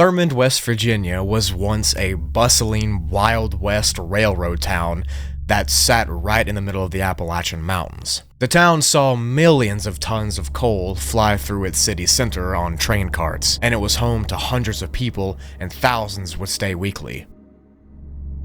Thurmond, West Virginia was once a bustling Wild West railroad town that sat right in the middle of the Appalachian Mountains. The town saw millions of tons of coal fly through its city center on train carts, and it was home to hundreds of people, and thousands would stay weekly.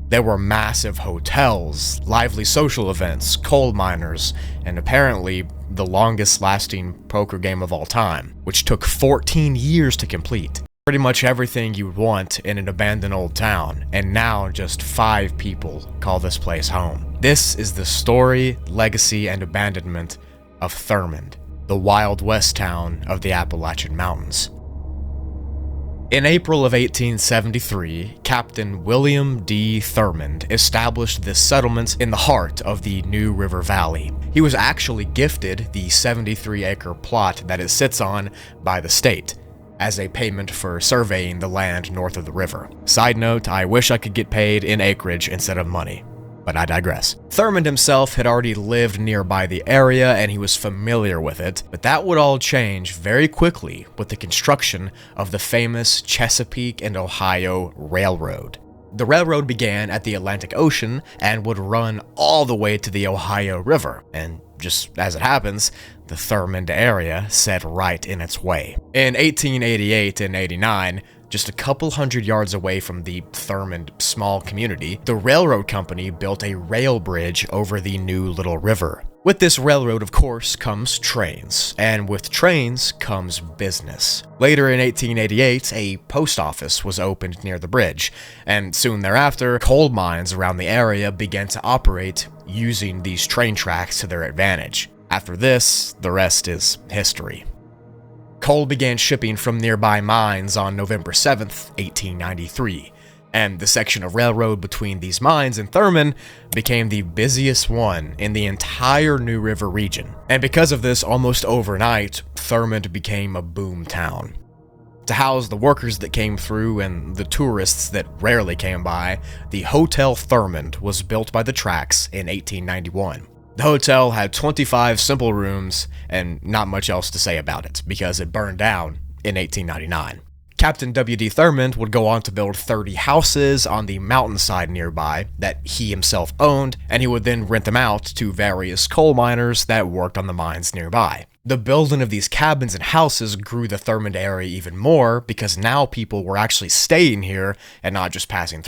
There were massive hotels, lively social events, coal miners, and apparently the longest-lasting poker game of all time, which took 14 years to complete. Pretty much everything you'd want in an abandoned old town, and now just 5 people call this place home. This is the story, legacy, and abandonment of Thurmond, the Wild West town of the Appalachian Mountains. In April of 1873, Captain William D. Thurmond established this settlement in the heart of the New River Valley. He was actually gifted the 73-acre plot that it sits on by the state, as a payment for surveying the land north of the river. Side note, I wish I could get paid in acreage instead of money, but I digress. Thurmond himself had already lived nearby the area and he was familiar with it, but that would all change very quickly with the construction of the famous Chesapeake and Ohio Railroad. The railroad began at the Atlantic Ocean and would run all the way to the Ohio River, and just as it happens, the Thurmond area set right in its way. In 1888 and 89, just a couple hundred yards away from the Thurmond small community, the railroad company built a rail bridge over the New Little River. With this railroad, of course, comes trains, and with trains comes business. Later in 1888, a post office was opened near the bridge, and soon thereafter, coal mines around the area began to operate using these train tracks to their advantage. After this, the rest is history. Coal began shipping from nearby mines on November 7th, 1893, and the section of railroad between these mines and Thurmond became the busiest one in the entire New River region. And because of this, almost overnight, Thurmond became a boom town. To house the workers that came through and the tourists that rarely came by, the Hotel Thurmond was built by the tracks in 1891. The hotel had 25 simple rooms and not much else to say about it because it burned down in 1899. Captain W.D. Thurmond would go on to build 30 houses on the mountainside nearby that he himself owned, and he would then rent them out to various coal miners that worked on the mines nearby. The building of these cabins and houses grew the Thurmond area even more because now people were actually staying here and not just passing through.